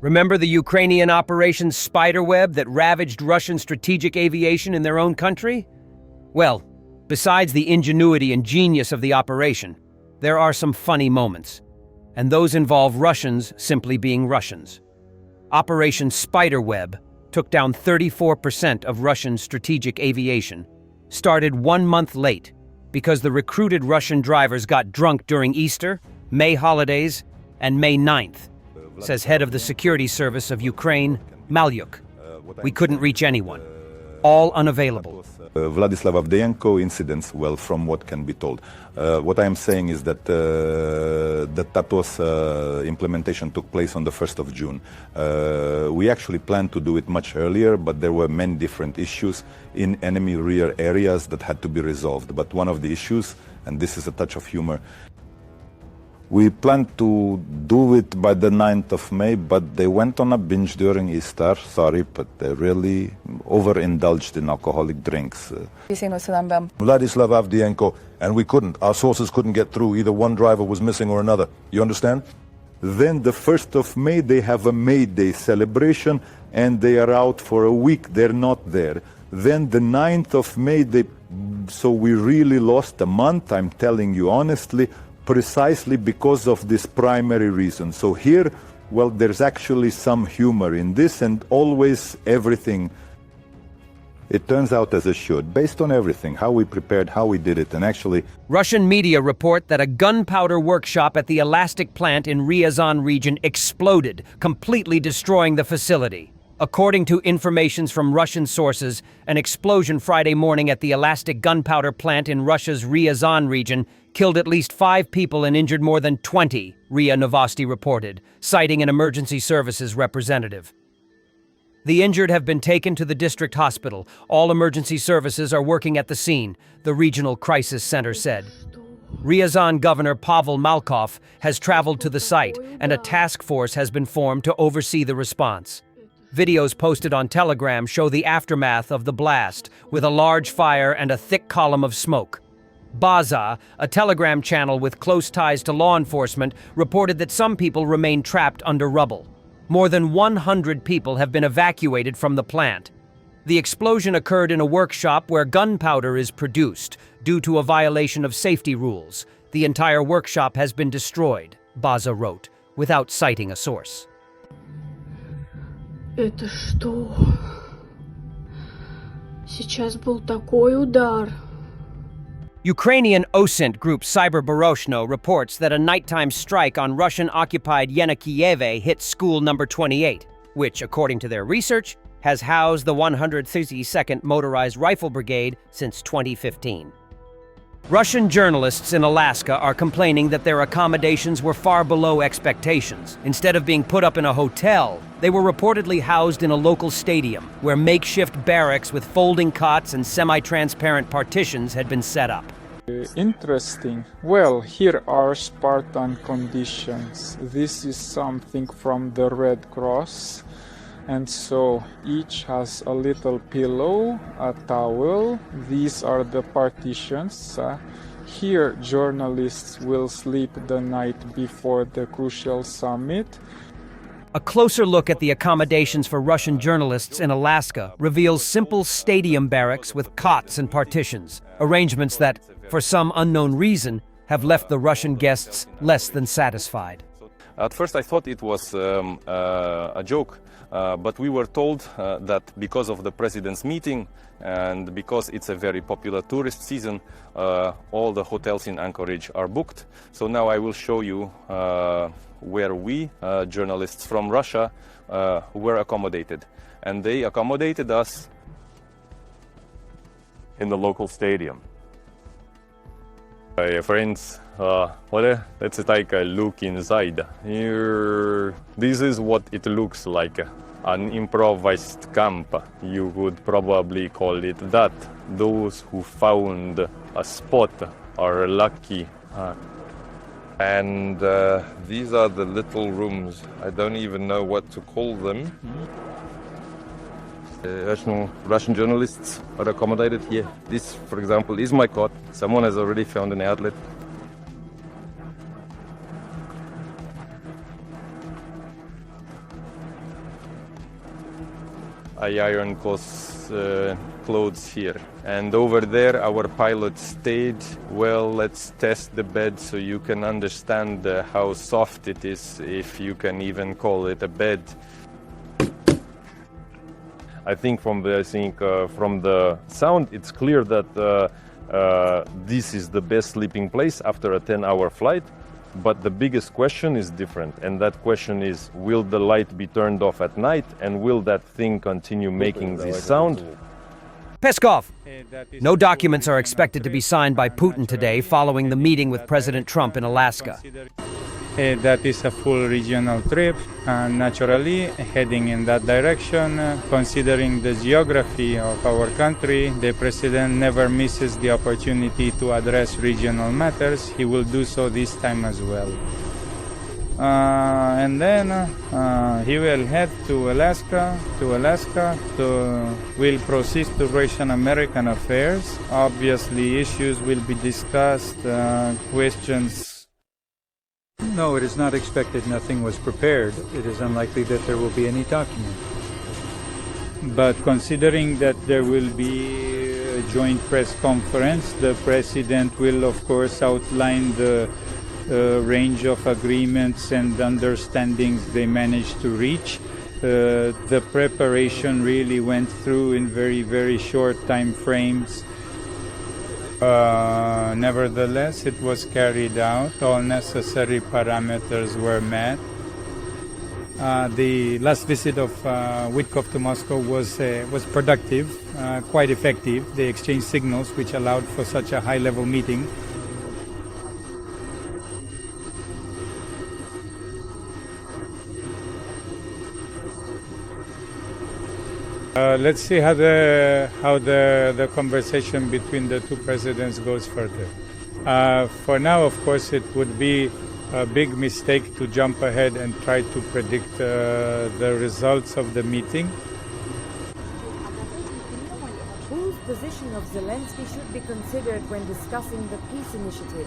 Remember the Ukrainian Operation Spiderweb that ravaged Russian strategic aviation in their own country? Well, besides the ingenuity and genius of the operation, there are some funny moments, and those involve Russians simply being Russians. Operation Spiderweb took down 34% of Russian strategic aviation, started 1 month late because the recruited Russian drivers got drunk during Easter, May holidays, and May 9th, says head of the security service of Ukraine, Malyuk. We couldn't reach anyone. All unavailable. Vladislav Avdiyenko incidents, well, from what can be told. What I am saying is that the TATOS implementation took place on the 1st of June. We actually planned to do it much earlier, but there were many different issues in enemy rear areas that had to be resolved. But one of the issues, and this is a touch of humor, we planned to do it by the 9th of May, but they went on a binge during Easter. Sorry, but they really overindulged in alcoholic drinks. Vladislav Avdiyenko, and we couldn't. Our sources couldn't get through. Either one driver was missing or another. You understand? Then the 1st of May, they have a May Day celebration, and they are out for a week. They're not there. Then the 9th of May, so we really lost a month, I'm telling you honestly, precisely because of this primary reason. So here, well, there's actually some humor in this, and always everything, it turns out as it should, based on everything, how we prepared, how we did it, and actually... Russian media report that a gunpowder workshop at the Elastic plant in Ryazan region exploded, completely destroying the facility. According to information from Russian sources, an explosion Friday morning at the Elastic gunpowder plant in Russia's Ryazan region killed at least 5 people and injured more than 20, RIA Novosti reported, citing an emergency services representative. The injured have been taken to the district hospital. All emergency services are working at the scene, the regional crisis center said. Ryazan Governor Pavel Malkov has traveled to the site, and a task force has been formed to oversee the response. Videos posted on Telegram show the aftermath of the blast, with a large fire and a thick column of smoke. Baza, a Telegram channel with close ties to law enforcement, reported that some people remain trapped under rubble. More than 100 people have been evacuated from the plant. The explosion occurred in a workshop where gunpowder is produced, due to a violation of safety rules. The entire workshop has been destroyed, Baza wrote, without citing a source. Это что? Сейчас был такой удар. Ukrainian OSINT group Cyberbaroshno reports that a nighttime strike on Russian-occupied Yenikiyeve hit school number 28, which, according to their research, has housed the 132nd Motorized Rifle Brigade since 2015. Russian journalists in Alaska are complaining that their accommodations were far below expectations. Instead of being put up in a hotel, they were reportedly housed in a local stadium, where makeshift barracks with folding cots and semi-transparent partitions had been set up. Interesting. Well, here are Spartan conditions. This is something from the Red Cross. And so each has a little pillow, a towel. These are the partitions. Here journalists will sleep the night before the crucial summit. A closer look at the accommodations for Russian journalists in Alaska reveals simple stadium barracks with cots and partitions, arrangements that, for some unknown reason, have left the Russian guests less than satisfied. At first I thought it was a joke. But we were told that because of the president's meeting and because it's a very popular tourist season, all the hotels in Anchorage are booked. So now I will show you where we, journalists from Russia, were accommodated. And they accommodated us in the local stadium. Hey friends, let's take a look inside. Here, this is what it looks like. An improvised camp, you would probably call it that. Those who found a spot are lucky. And these are the little rooms. I don't even know what to call them. Russian journalists are accommodated here. This, for example, is my cot. Someone has already found an outlet. I iron clothes here. And over there, our pilot stayed. Well, let's test the bed so you can understand how soft it is, if you can even call it a bed. I think from the sound, it's clear that this is the best sleeping place after a 10-hour flight. But the biggest question is different, and that question is, will the light be turned off at night, and will that thing continue making this sound? Peskov! No documents are expected to be signed by Putin today following the meeting with President Trump in Alaska. That is a full regional trip, naturally heading in that direction. Considering the geography of our country, the president never misses the opportunity to address regional matters. He will do so this time as well. And then he will head to Alaska. Will proceed to Russian-American affairs. Obviously, issues will be discussed, questions. No, it is not expected. Nothing was prepared. It is unlikely that there will be any document. But considering that there will be a joint press conference, the president will, of course, outline the range of agreements and understandings they managed to reach. The preparation really went through in very, very short time frames. Nevertheless, it was carried out. All necessary parameters were met. The last visit of Witkoff to Moscow was productive, quite effective. They exchanged signals which allowed for such a high-level meeting. Let's see how the conversation between the two presidents goes further. For now, of course, it would be a big mistake to jump ahead and try to predict the results of the meeting. Whose position of Zelensky should be considered when discussing the peace initiative?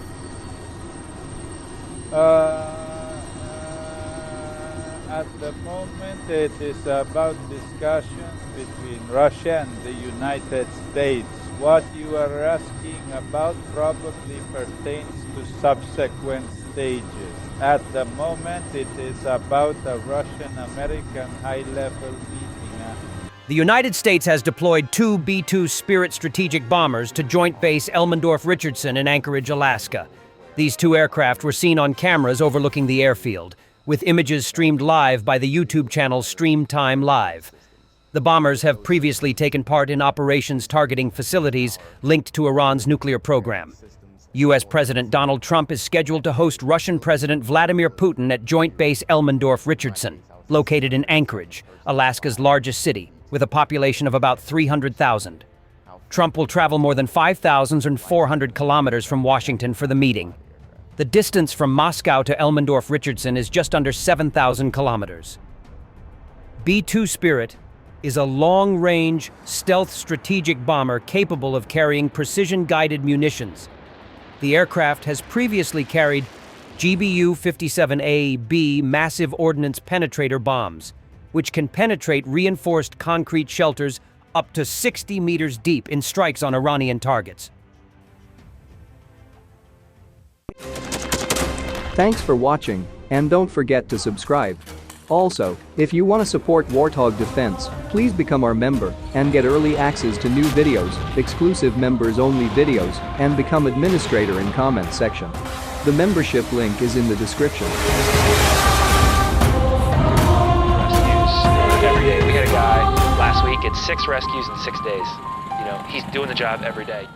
At the moment, it is about discussions between Russia and the United States. What you are asking about probably pertains to subsequent stages. At the moment, it is about a Russian-American high-level meeting. The United States has deployed 2 B-2 Spirit strategic bombers to Joint Base Elmendorf-Richardson in Anchorage, Alaska. These 2 aircraft were seen on cameras overlooking the airfield, with images streamed live by the YouTube channel Stream Time Live. The bombers have previously taken part in operations targeting facilities linked to Iran's nuclear program. U.S. President Donald Trump is scheduled to host Russian President Vladimir Putin at Joint Base Elmendorf-Richardson, located in Anchorage, Alaska's largest city, with a population of about 300,000. Trump will travel more than 5,400 kilometers from Washington for the meeting. The distance from Moscow to Elmendorf-Richardson is just under 7,000 kilometers. B-2 Spirit is a long-range, stealth strategic bomber capable of carrying precision-guided munitions. The aircraft has previously carried GBU-57A-B massive ordnance penetrator bombs, which can penetrate reinforced concrete shelters up to 60 meters deep in strikes on Iranian targets. Thanks for watching, and don't forget to subscribe. Also, if you want to support Warthog Defense, please become our member and get early access to new videos, exclusive members-only videos, and become administrator in comment section. The membership link is in the description. Rescues every day. We had a guay last week, it's 6 rescues in 6 days. You know, he's doing the job every day.